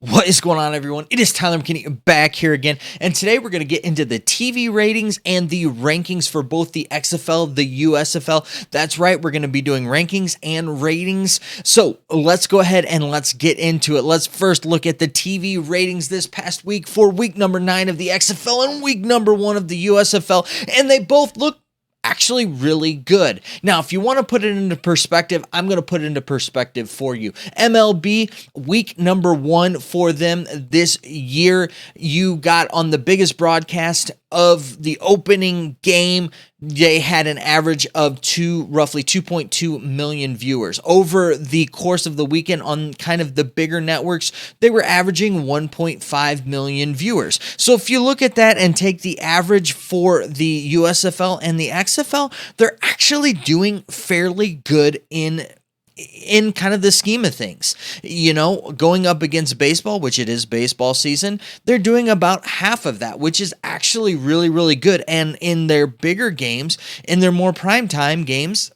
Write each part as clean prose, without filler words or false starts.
What is going on, everyone? It is Tyler McKinney back here again, and today we're going to get into the TV ratings and the rankings for both the XFL, the USFL. That's right, we're going to be doing rankings and ratings. So let's go ahead and let's get into it. Let's first look at the TV ratings this past week for week number 9 of the XFL and week number 1 of the USFL, and they both look actually really good. Now, if you want to put it into perspective, I'm going to put it into perspective for you. MLB, week number 1 for them this year, you got on the biggest broadcast of the opening game, they had an average of roughly 2.2 million viewers. Over the course of the weekend on kind of the bigger networks, they were averaging 1.5 million viewers. So if you look at that and take the average for the USFL and the XFL, they're actually doing fairly good in kind of the scheme of things. You know, going up against baseball, which it is baseball season, they're doing about half of that, which is actually really, really good. And in their bigger games, in their more primetime games,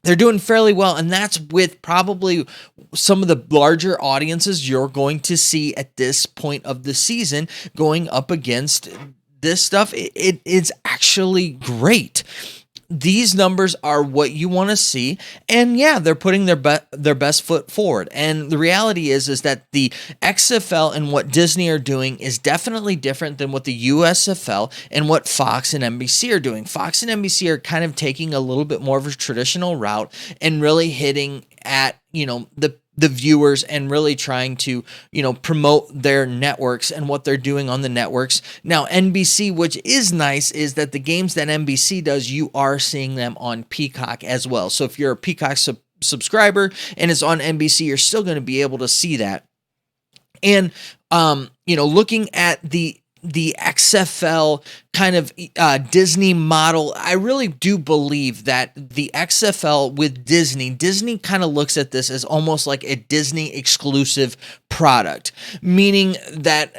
they're doing fairly well. And that's with probably some of the larger audiences you're going to see at this point of the season going up against this stuff. It's actually great. These numbers are what you want to see, and yeah, they're putting their best foot forward. And the reality is that the XFL and what Disney are doing is definitely different than what the USFL and what Fox and NBC are doing. Fox and NBC are kind of taking a little bit more of a traditional route and really hitting at, the viewers and really trying to, promote their networks and what they're doing on the networks. Now, NBC, which is nice, is that the games that NBC does, you are seeing them on Peacock as well. So if you're a Peacock subscriber and it's on NBC, you're still going to be able to see that. And, looking at the XFL kind of Disney model, I really do believe that the XFL with Disney kind of looks at this as almost like a Disney exclusive product, meaning that,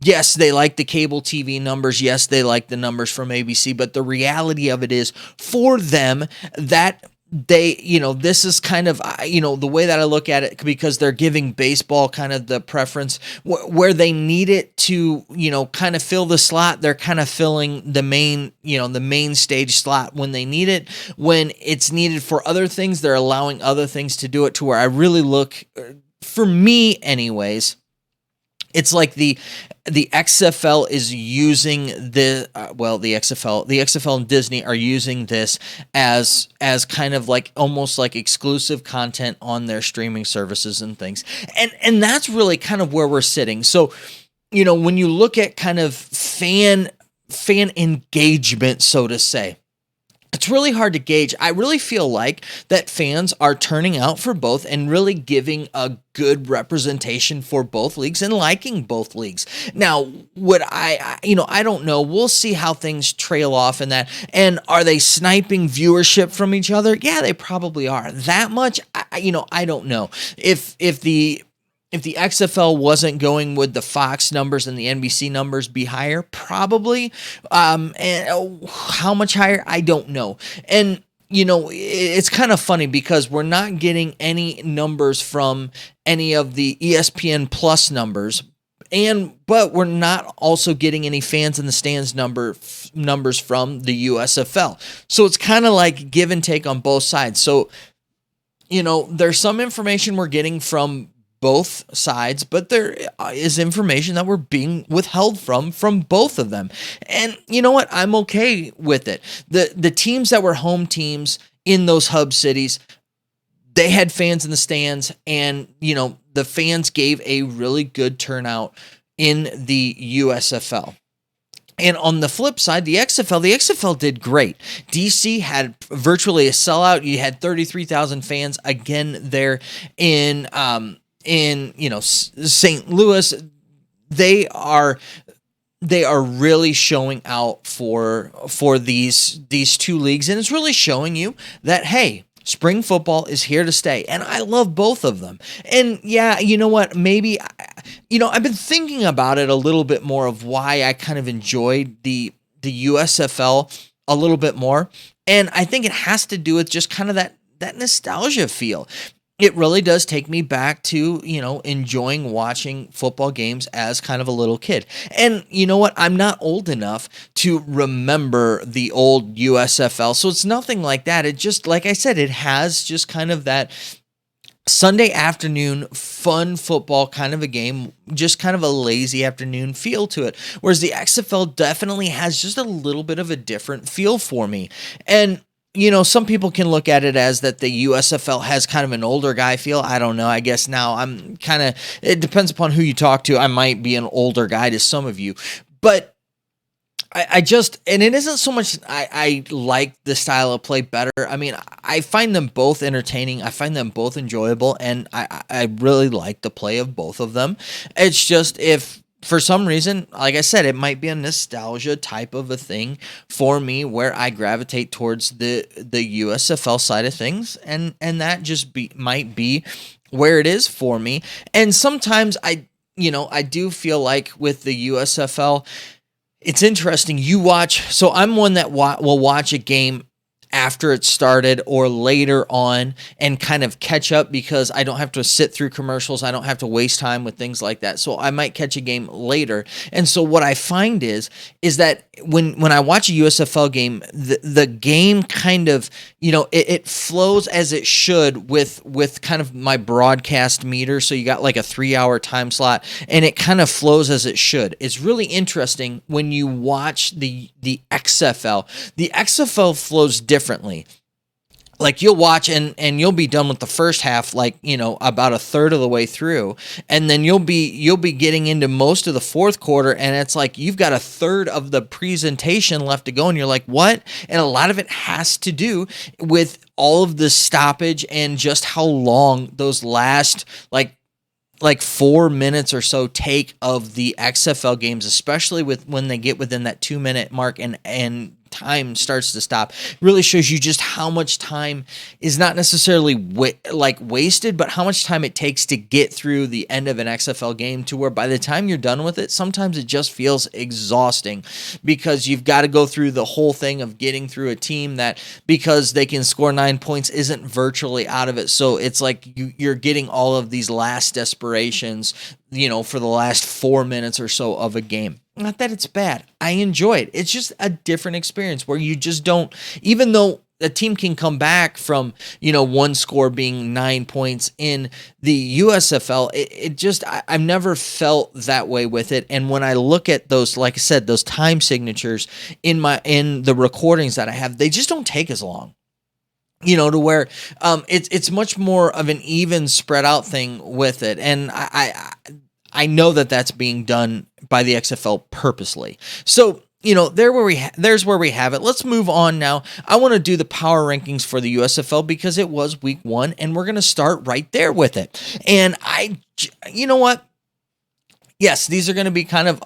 yes, they like the cable TV numbers. Yes, they like the numbers from ABC, but the reality of it is for them that they, this is kind of, the way that I look at it, because they're giving baseball kind of the preference where they need it to, kind of fill the slot. They're kind of filling the main stage slot when they need it. When it's needed for other things, they're allowing other things to do it, to where I really look, for me anyways, it's like the XFL is using the XFL and Disney are using this as kind of like almost like exclusive content on their streaming services and things. And that's really kind of where we're sitting. So, when you look at kind of fan engagement, so to say, it's really hard to gauge. I really feel like that fans are turning out for both and really giving a good representation for both leagues and liking both leagues. Now, I don't know. We'll see how things trail off in that. And are they sniping viewership from each other? Yeah, they probably are. That much, I don't know. If the XFL wasn't going with the Fox numbers and the NBC numbers be higher, probably. And how much higher, I don't know. And, it's kind of funny because we're not getting any numbers from any of the ESPN Plus numbers, but we're not also getting any fans in the stands numbers from the USFL. So it's kind of like give and take on both sides. So, there's some information we're getting from both sides, but there is information that we're being withheld from both of them. And you know what? I'm okay with it. The teams that were home teams in those hub cities, they had fans in the stands, and the fans gave a really good turnout in the USFL. And on the flip side, the XFL did great. DC had virtually a sellout. You had 33,000 fans again there in St. Louis. They are really showing out for these two leagues, and it's really showing you that, hey, spring football is here to stay, and I love both of them. And yeah, you know what? Maybe, I've been thinking about it a little bit more of why I kind of enjoyed the USFL a little bit more, and I think it has to do with just kind of that nostalgia feel. it really does take me back to, enjoying watching football games as kind of a little kid. And you know what? I'm not old enough to remember the old USFL. So it's nothing like that. It just, like I said, it has just kind of that Sunday afternoon fun football kind of a game, just kind of a lazy afternoon feel to it. Whereas the XFL definitely has just a little bit of a different feel for me. And some people can look at it as that the USFL has kind of an older guy feel. I don't know. I guess now it depends upon who you talk to. I might be an older guy to some of you, but and it isn't so much I like the style of play better. I mean, I find them both entertaining. I find them both enjoyable, and I really like the play of both of them. It's just if for some reason, like I said, it might be a nostalgia type of a thing for me where I gravitate towards the USFL side of things, and that just might be where it is for me. And sometimes I do feel like with the USFL, it's interesting. So I'm one that will watch a game after it started or later on and kind of catch up because I don't have to sit through commercials. I don't have to waste time with things like that. So I might catch a game later. And so what I find is that when I watch a USFL game, the game kind of, it flows as it should with kind of my broadcast meter. So you got like a 3-hour time slot and it kind of flows as it should. It's really interesting when you watch the XFL. The XFL flows differently. Like you'll watch and you'll be done with the first half, like, about a third of the way through. And then you'll be getting into most of the fourth quarter. And it's like, you've got a third of the presentation left to go. And you're like, what? And a lot of it has to do with all of the stoppage and just how long those last, like 4 minutes or so take of the XFL games, especially when they get within that 2-minute mark and time starts to stop. It really shows you just how much time is not necessarily wasted, but how much time it takes to get through the end of an XFL game to where by the time you're done with it, sometimes it just feels exhausting because you've got to go through the whole thing of getting through a team that, because they can score 9 points, isn't virtually out of it. So it's like you're getting all of these last desperations, for the last 4 minutes or so of a game. Not that it's bad. I enjoy it. It's just a different experience where you just don't, even though a team can come back from, one score being 9 points in the USFL, I've never felt that way with it. And when I look at those, like I said, those time signatures in the recordings that I have, they just don't take as long. To where it's much more of an even spread out thing with it. And I know that that's being done by the XFL purposely. So, there's where we have it. Let's move on now. I want to do the power rankings for the USFL because it was week 1 and we're going to start right there with it. And you know what? Yes, these are going to be kind of,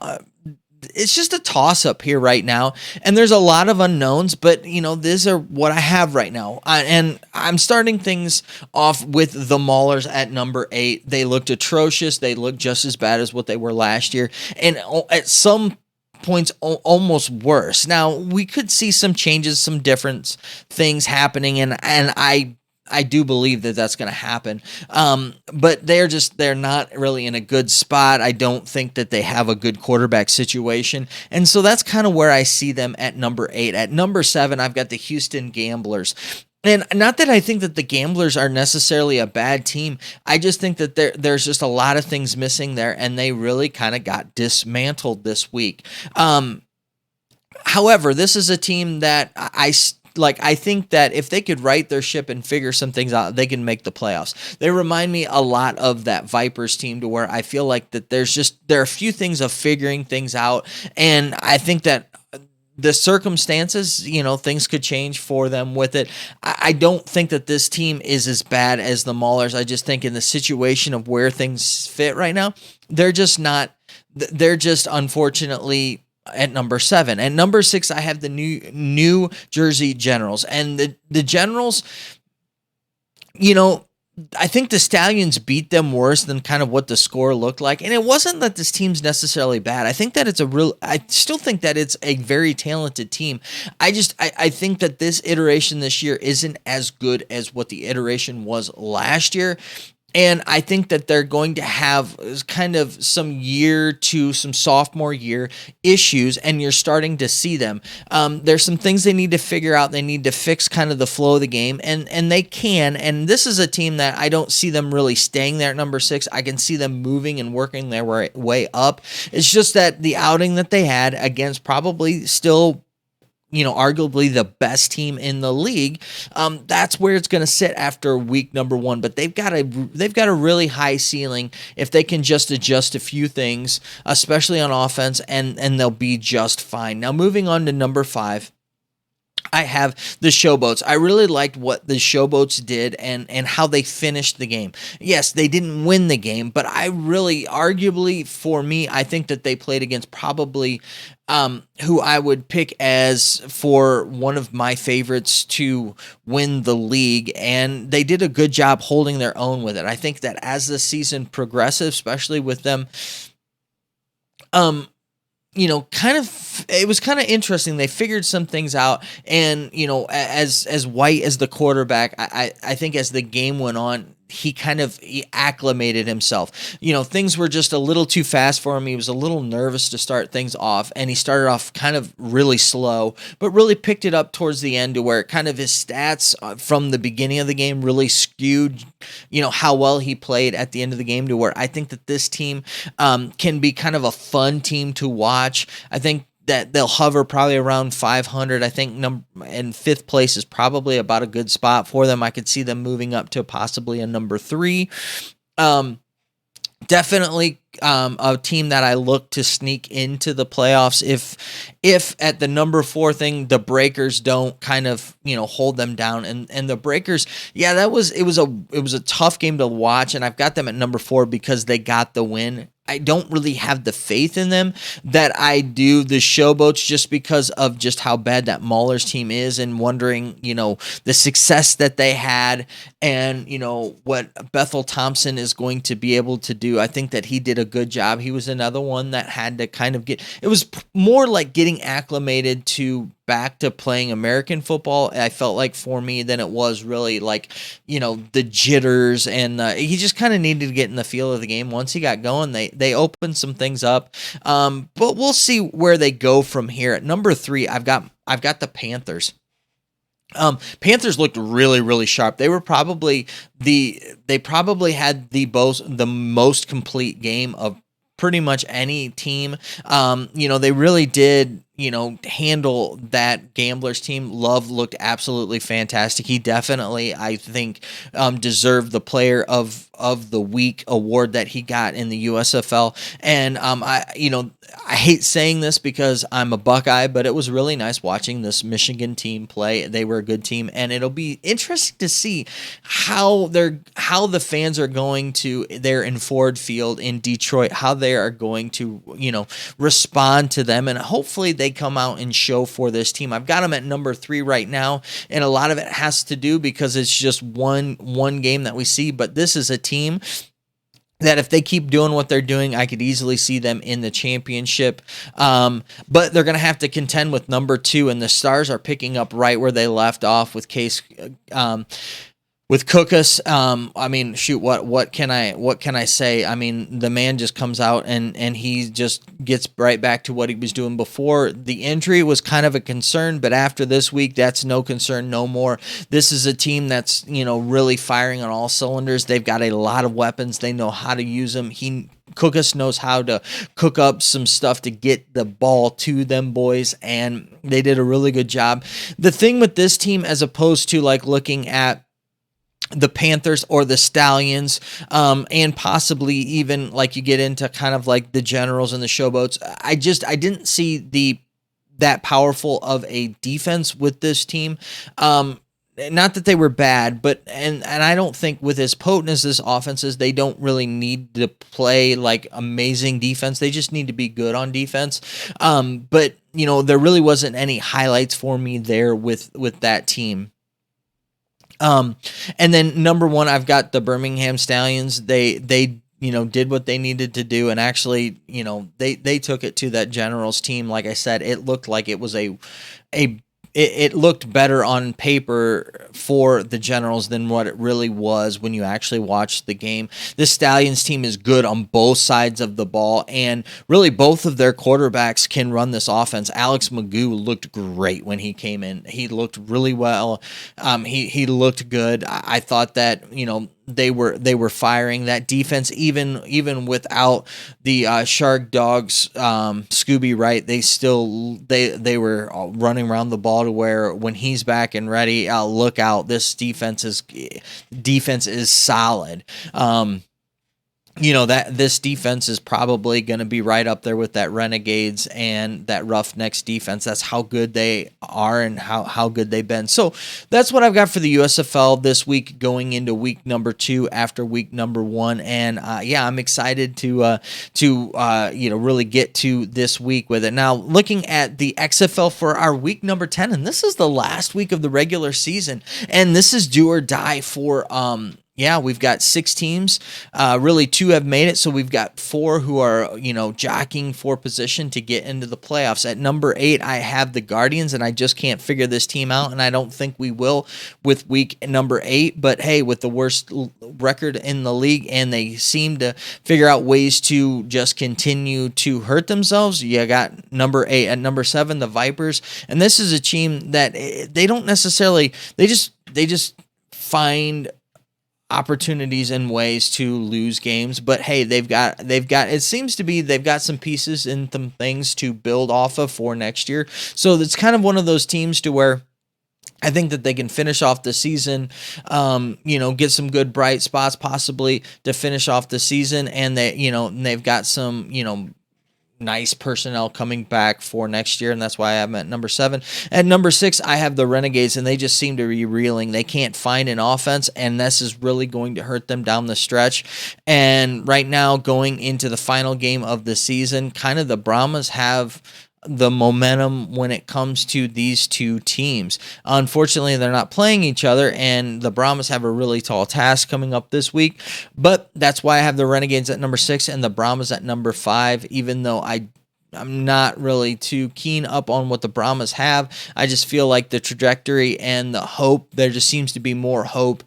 it's just a toss up here right now. And there's a lot of unknowns, but these are what I have right now. And I'm starting things off with the Maulers at number 8. They looked atrocious. They looked just as bad as what they were last year. And at some points almost worse. Now, we could see some changes, some different things happening, and I do believe that that's going to happen. But they're not really in a good spot. I don't think that they have a good quarterback situation. And so that's kind of where I see them at number 8. At number 7, I've got the Houston Gamblers. And not that I think that the Gamblers are necessarily a bad team. I just think that there's just a lot of things missing there, and they really kind of got dismantled this week. However, this is a team that I think that if they could right their ship and figure some things out, they can make the playoffs. They remind me a lot of that Vipers team to where I feel like that there are a few things of figuring things out, and I think that the circumstances, things could change for them with it. I don't think that this team is as bad as the Maulers. I just think in the situation of where things fit right now, they're just unfortunately at number 7. At number 6, I have the New Jersey Generals. And the Generals, I think the Stallions beat them worse than kind of what the score looked like. And it wasn't that this team's necessarily bad. I think that I still think that it's a very talented team. I think that this iteration this year isn't as good as what the iteration was last year. And I think that they're going to have kind of some sophomore year issues, and you're starting to see them. There's some things they need to figure out. They need to fix kind of the flow of the game, and they can. And this is a team that I don't see them really staying there at number 6. I can see them moving and working their way up. It's just that the outing that they had against probably still, arguably the best team in the league, that's where it's going to sit after week number 1. But they've got a really high ceiling if they can just adjust a few things, especially on offense, and they'll be just fine. Now, moving on to number 5. I have the Showboats. I really liked what the Showboats did and how they finished the game. Yes, they didn't win the game, but arguably for me, I think that they played against probably who I would pick as for one of my favorites to win the league, and they did a good job holding their own with it. I think that as the season progresses, especially with them, it was kind of interesting. They figured some things out, and as White as the quarterback, I think as the game went on, he acclimated himself. Things were just a little too fast for him. He was a little nervous to start things off, and he started off kind of really slow, but really picked it up towards the end to where kind of his stats from the beginning of the game really skewed, how well he played at the end of the game, to where I think that this team can be kind of a fun team to watch. I think that they'll hover probably around 500. I think and 5th place is probably about a good spot for them. I could see them moving up to possibly a number 3. Definitely a team that I look to sneak into the playoffs if at the number 4 thing the Breakers don't kind of hold them down, and the Breakers, it was a tough game to watch, and I've got them at number 4 because they got the win. I don't really have the faith in them that I do the Showboats, just because of just how bad that Mahler's team is, and wondering, the success that they had, and, what Bethel Thompson is going to be able to do. I think that he did a good job. He was another one that had to kind of it was more like getting acclimated back to playing American football, I felt like, for me, than it was really like, the jitters, and he just kind of needed to get in the feel of the game. Once he got going, they opened some things up, but we'll see where they go from here. At number 3, I've got the Panthers. Panthers looked really, really sharp. They were probably had the most complete game of pretty much any team. They really did, handle that Gamblers team. Love looked absolutely fantastic. He definitely, I think, deserved the player of the week award that he got in the USFL. And I hate saying this because I'm a Buckeye, but it was really nice watching this Michigan team play. They were a good team, and it'll be interesting to see how the fans are going to there in Ford Field in Detroit, how they are going to respond to them, and hopefully they come out and show for this team. I've got them at number 3 right now, and a lot of it has to do because it's just one game that we see, but this is a team that if they keep doing what they're doing, I could easily see them in the championship. But they're going to have to contend with number 2, and the Stars are picking up right where they left off with Case, with Cookus. What can I say? I mean, the man just comes out and he just gets right back to what he was doing before. The injury was kind of a concern, but after this week, that's no concern no more. This is a team that's, really firing on all cylinders. They've got a lot of weapons. They know how to use them. Cookus knows how to cook up some stuff to get the ball to them boys, and they did a really good job. The thing with this team, as opposed to like looking at the Panthers or the Stallions, and possibly even like you get into kind of like the Generals and the Showboats, I didn't see that powerful of a defense with this team. Not that they were bad, but and I don't think with as potent as this offense is, they don't really need to play like amazing defense. They just need to be good on defense. But there really wasn't any highlights for me there with that team. Um, and then number one, I've got the Birmingham Stallions. They did what they needed to do, and actually, they took it to that Generals team. Like I said, it looked like it was it looked better on paper for the Generals than what it really was when you actually watched the game. This Stallions team is good on both sides of the ball, and really both of their quarterbacks can run this offense. Alex Magoo looked great when he came in. He looked really well. He looked good. I thought that, they were firing that defense even without the Shark Dogs, Scooby Wright. They were running around the ball to where when he's back and ready, look out, this defense is solid. That this defense is probably going to be right up there with that Renegades and that Roughnecks defense. That's how good they are and how good they've been. So that's what I've got for the USFL this week, going into week number 2 after week number 1. And I'm excited to really get to this week with it. Now, looking at the XFL for our week number 10, and this is the last week of the regular season, and this is do or die for we've got 6 teams. Really, 2 have made it, so we've got 4 who are, jockeying for position to get into the playoffs. At number 8, I have the Guardians, and I just can't figure this team out, and I don't think we will with week number 8. But hey, with the worst record in the league, and they seem to figure out ways to just continue to hurt themselves, you got number 8. At number 7, the Vipers, and this is a team that they don't necessarily, they just find opportunities and ways to lose games, but hey, they've got it seems to be they've got some pieces and some things to build off of for next year. So it's kind of one of those teams to where I think that they can finish off the season, get some good bright spots possibly to finish off the season, and they've got some, nice personnel coming back for next year, and that's why I have them at number 7. At number 6, I have the Renegades, and they just seem to be reeling. They can't find an offense, and this is really going to hurt them down the stretch. And right now, going into the final game of the season, kind of the Brahmas have the momentum when it comes to these 2 teams. Unfortunately, they're not playing each other, and the Brahmas have a really tall task coming up this week, but that's why I have the Renegades at number 6 and the Brahmas at number 5, even though I'm not really too keen up on what the Brahmas have. I just feel like the trajectory and the hope, there just seems to be more hope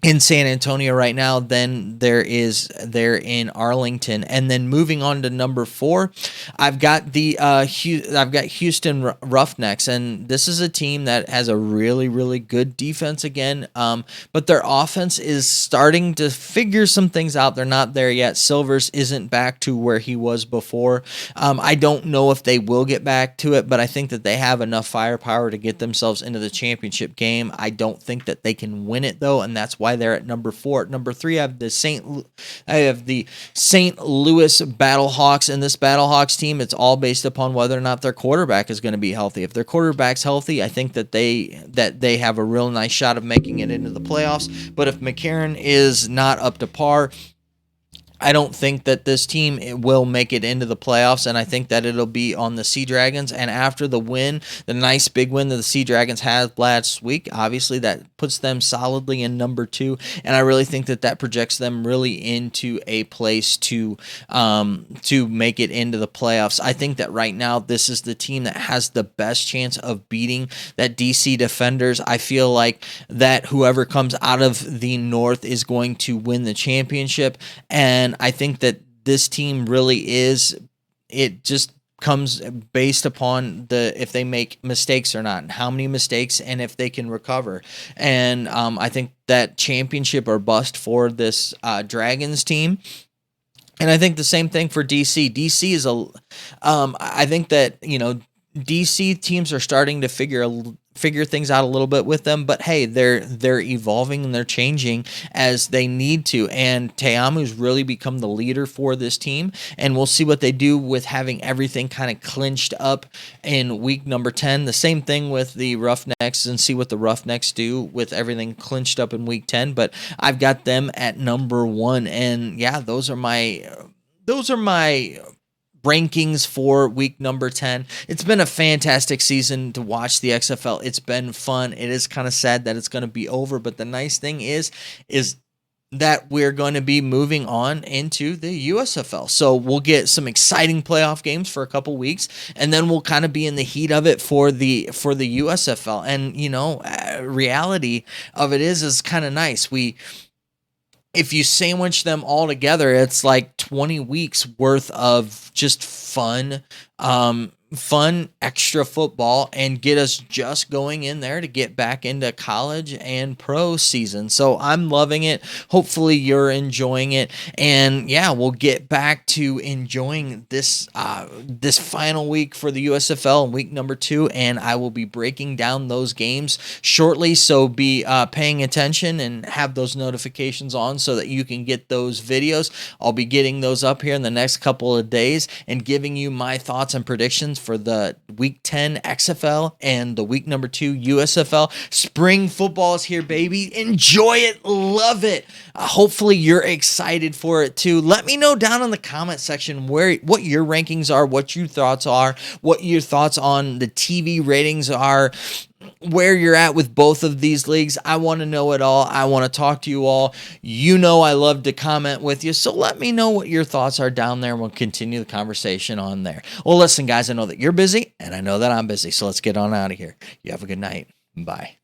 in San Antonio right now than there is there in Arlington. And then moving on to number 4, I've got Houston Roughnecks, and this is a team that has a really, really good defense again, but their offense is starting to figure some things out. They're not there yet. Silvers isn't back to where he was before. I don't know if they will get back to it, but I think that they have enough firepower to get themselves into the championship game. I don't think that they can win it though, and that's why they're at number 4. At number 3, I have the St. Louis Battlehawks, and this Battlehawks team, it's all based upon whether or not their quarterback is going to be healthy. If their quarterback's healthy, I think that they have a real nice shot of making it into the playoffs. But if McCarron is not up to par, I don't think that this team will make it into the playoffs, and I think that it'll be on the Sea Dragons. And after the win, the nice big win that the Sea Dragons had last week, obviously that puts them solidly in number 2, and I really think that projects them really into a place to make it into the playoffs. I think that right now this is the team that has the best chance of beating that DC Defenders. I feel like that whoever comes out of the North is going to win the championship, and I think that this team really is, it just comes based upon if they make mistakes or not, and how many mistakes, and if they can recover. And I think that championship or bust for this Dragons team. And I think the same thing for DC. DC is I think that, DC teams are starting to figure things out a little bit with them, but hey, they're evolving and they're changing as they need to. And Teamu's really become the leader for this team, and we'll see what they do with having everything kind of clinched up in week number 10. The same thing with the Roughnecks, and see what the Roughnecks do with everything clinched up in week 10. But I've got them at number 1, and yeah, those are my rankings for week number 10. It's been a fantastic season to watch the XFL. It's been fun. It is kind of sad that it's going to be over, but the nice thing is that we're going to be moving on into the USFL. So we'll get some exciting playoff games for a couple weeks, and then we'll kind of be in the heat of it for the USFL. And, reality of it is kind of nice. If you sandwich them all together, it's like 20 weeks worth of just fun extra football, and get us just going in there to get back into college and pro season. So I'm loving it. Hopefully you're enjoying it. And yeah, we'll get back to enjoying this final week for the USFL in week number 2, and I will be breaking down those games shortly. So be paying attention and have those notifications on so that you can get those videos. I'll be getting those up here in the next couple of days and giving you my thoughts and predictions for the week 10 XFL and the week number 2 USFL. Spring football is here, baby. Enjoy it. Love it. Hopefully you're excited for it too. Let me know down in the comment section what your rankings are, what your thoughts are, what your thoughts on the TV ratings are, where you're at with both of these leagues. I want to know it all. I want to talk to you all. I love to comment with you. So let me know what your thoughts are down there, and we'll continue the conversation on there. Well, listen, guys, I know that you're busy, and I know that I'm busy. So let's get on out of here. You have a good night. Bye.